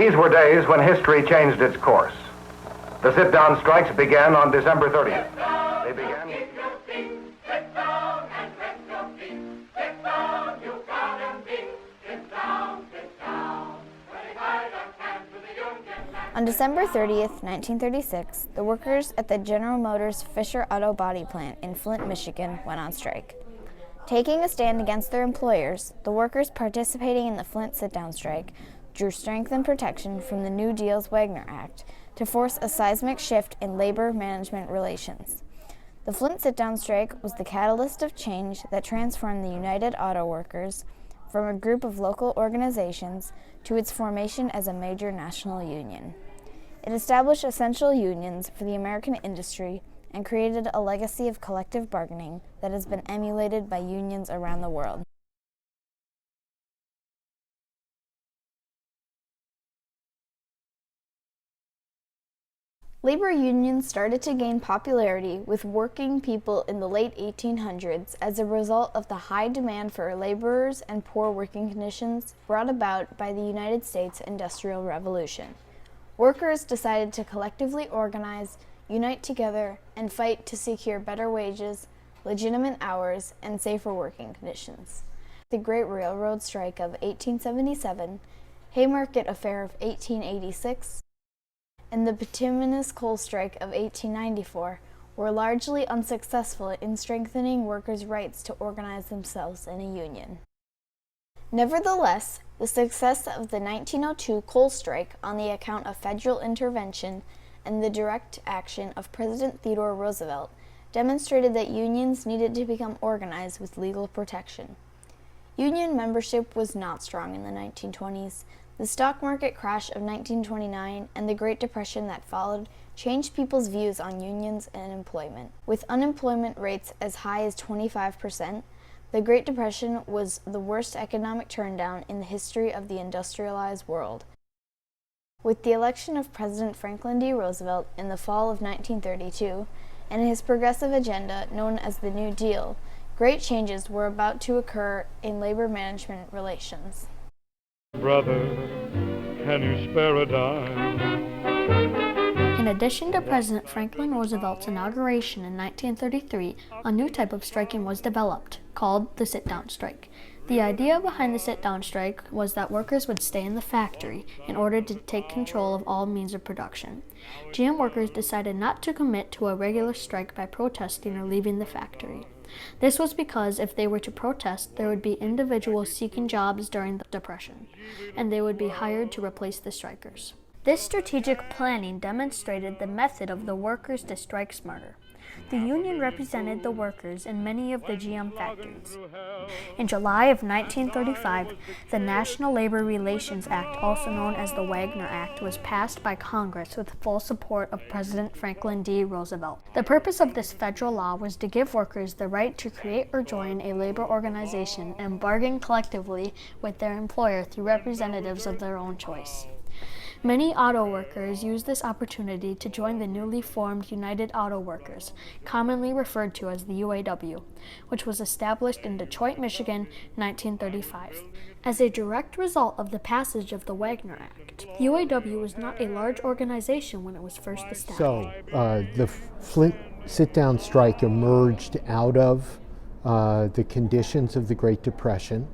These were days when history changed its course. The sit-down strikes began on December 30th. They began... On December 30th, 1936, the workers at the General Motors Fisher Auto Body Plant in Flint, Michigan went on strike. Taking a stand against their employers, the workers participating in the Flint sit-down strike drew strength and protection from the New Deal's Wagner Act to force a seismic shift in labor management relations. The Flint sit-down strike was the catalyst of change that transformed the United Auto Workers from a group of local organizations to its formation as a major national union. It established essential unions for the American industry and created a legacy of collective bargaining that has been emulated by unions around the world. Labor unions started to gain popularity with working people in the late 1800s as a result of the high demand for laborers and poor working conditions brought about by the United States Industrial Revolution. Workers decided to collectively organize, unite together, and fight to secure better wages, legitimate hours, and safer working conditions. The Great Railroad Strike of 1877, Haymarket Affair of 1886, and the bituminous coal strike of 1894 were largely unsuccessful in strengthening workers' rights to organize themselves in a union. Nevertheless, the success of the 1902 coal strike on the account of federal intervention and the direct action of President Theodore Roosevelt demonstrated that unions needed to become organized with legal protection. Union membership was not strong in the 1920s. The stock market crash of 1929 and the Great Depression that followed changed people's views on unions and employment. With unemployment rates as high as 25%, the Great Depression was the worst economic turndown in the history of the industrialized world. With the election of President Franklin D. Roosevelt in the fall of 1932 and his progressive agenda known as the New Deal, great changes were about to occur in labor management relations. Brother, can you spare a dime? In addition to President Franklin Roosevelt's inauguration in 1933, a new type of striking was developed, called the sit-down strike. The idea behind the sit-down strike was that workers would stay in the factory in order to take control of all means of production. GM workers decided not to commit to a regular strike by protesting or leaving the factory. This was because if they were to protest, there would be individuals seeking jobs during the Depression, and they would be hired to replace the strikers. This strategic planning demonstrated the method of the workers to strike smarter. The union represented the workers in many of the GM factories. In July of 1935, the National Labor Relations Act, also known as the Wagner Act, was passed by Congress with full support of President Franklin D. Roosevelt. The purpose of this federal law was to give workers the right to create or join a labor organization and bargain collectively with their employer through representatives of their own choice. Many auto workers used this opportunity to join the newly formed United Auto Workers, commonly referred to as the UAW, which was established in Detroit, Michigan, 1935. As a direct result of the passage of the Wagner Act, the UAW was not a large organization when it was first established. So, the Flint sit-down strike emerged out of the conditions of the Great Depression.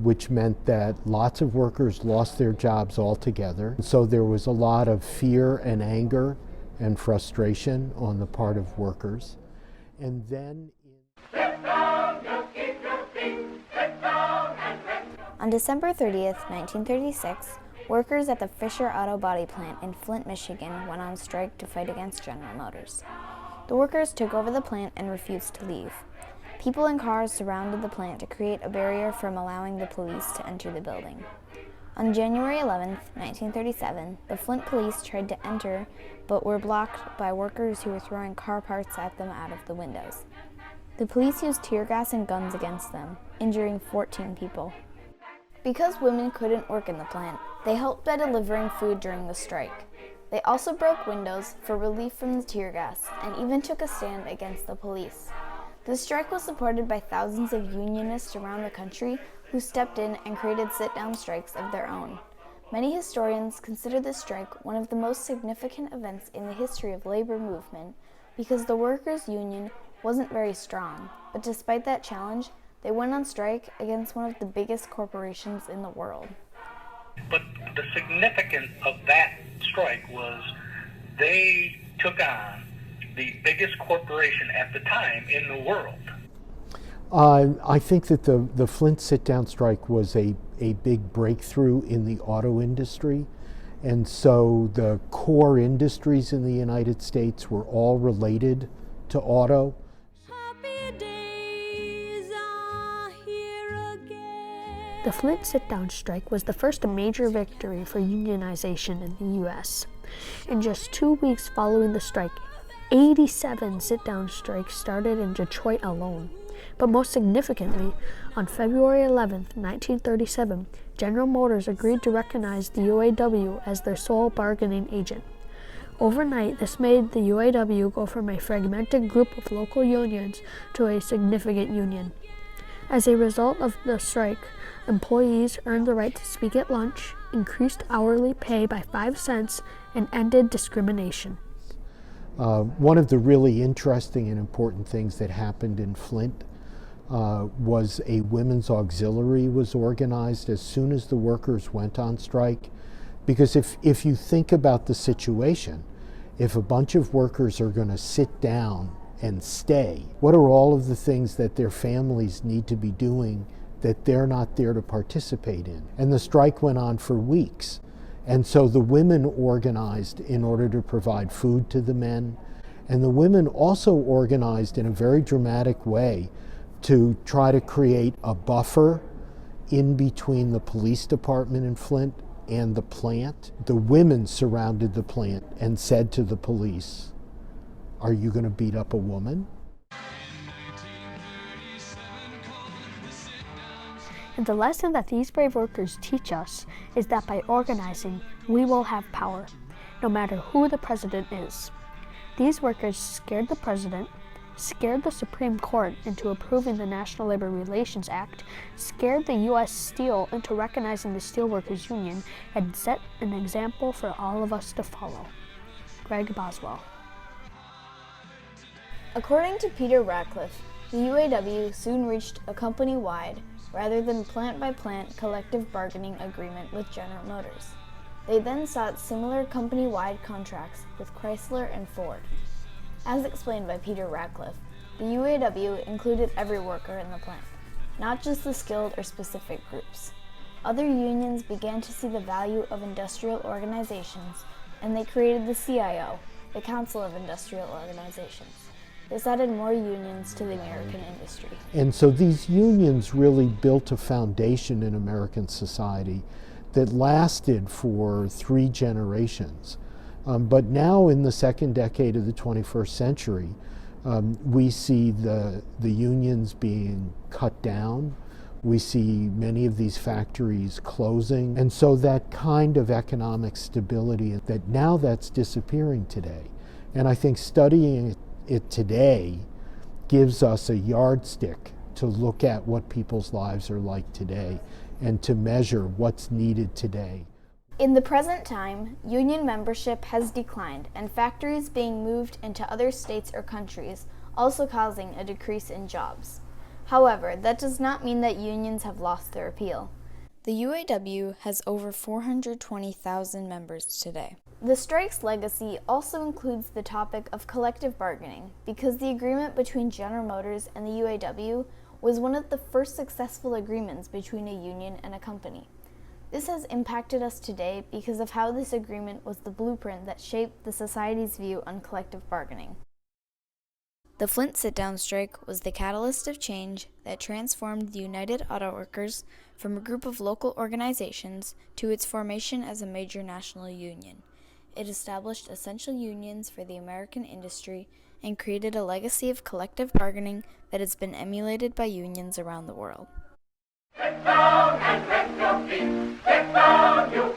Which meant that lots of workers lost their jobs altogether. So there was a lot of fear and anger and frustration on the part of workers. And then On December 30th, 1936, workers at the Fisher Auto Body Plant in Flint, Michigan went on strike to fight against General Motors. The workers took over the plant and refused to leave. People in cars surrounded the plant to create a barrier from allowing the police to enter the building. On January 11, 1937, the Flint police tried to enter but were blocked by workers who were throwing car parts at them out of the windows. The police used tear gas and guns against them, injuring 14 people. Because women couldn't work in the plant, they helped by delivering food during the strike. They also broke windows for relief from the tear gas and even took a stand against the police. The strike was supported by thousands of unionists around the country who stepped in and created sit-down strikes of their own. Many historians consider the strike one of the most significant events in the history of labor movement because the workers' union wasn't very strong, but despite that challenge, they went on strike against one of the biggest corporations in the world. But the significance of that strike was they took on the biggest corporation at the time in the world. I think that the Flint sit-down strike was a big breakthrough in the auto industry. And so the core industries in the United States were all related to auto. The Flint sit-down strike was the first major victory for unionization in the U.S. In just 2 weeks following the strike, 87 sit-down strikes started in Detroit alone. But most significantly, on February 11, 1937, General Motors agreed to recognize the UAW as their sole bargaining agent. Overnight, this made the UAW go from a fragmented group of local unions to a significant union. As a result of the strike, employees earned the right to speak at lunch, increased hourly pay by 5 cents, and ended discrimination. One of the really interesting and important things that happened in Flint was a women's auxiliary was organized as soon as the workers went on strike. Because if you think about the situation, if a bunch of workers are going to sit down and stay, what are all of the things that their families need to be doing that they're not there to participate in? And the strike went on for weeks. And so the women organized in order to provide food to the men. And the women also organized in a very dramatic way to try to create a buffer in between the police department in Flint and the plant. The women surrounded the plant and said to the police, "Are you going to beat up a woman?" And the lesson that these brave workers teach us is that by organizing, we will have power, no matter who the president is. These workers scared the president, scared the Supreme Court into approving the National Labor Relations Act, scared the U.S. Steel into recognizing the Steelworkers Union, and set an example for all of us to follow. Greg Boswell. According to Peter Ratcliffe, the UAW soon reached a company-wide, rather than plant-by-plant collective bargaining agreement with General Motors. They then sought similar company-wide contracts with Chrysler and Ford. As explained by Peter Ratcliffe, the UAW included every worker in the plant, not just the skilled or specific groups. Other unions began to see the value of industrial organizations, and they created the CIO, the Council of Industrial Organizations. This added more unions to the American industry. And so these unions really built a foundation in American society that lasted for 3 generations. But now in the second decade of the 21st century, we see the unions being cut down. We see many of these factories closing. And so that kind of economic stability, that now that's disappearing today. And I think studying it today gives us a yardstick to look at what people's lives are like today and to measure what's needed today. In the present time, union membership has declined and factories being moved into other states or countries, also causing a decrease in jobs. However, that does not mean that unions have lost their appeal. The UAW has over 420,000 members today. The strike's legacy also includes the topic of collective bargaining, because the agreement between General Motors and the UAW was one of the first successful agreements between a union and a company. This has impacted us today because of how this agreement was the blueprint that shaped the society's view on collective bargaining. The Flint sit-down strike was the catalyst of change that transformed the United Auto Workers from a group of local organizations to its formation as a major national union. It established essential unions for the American industry and created a legacy of collective bargaining that has been emulated by unions around the world. Sit down and take your seat. Sit down, you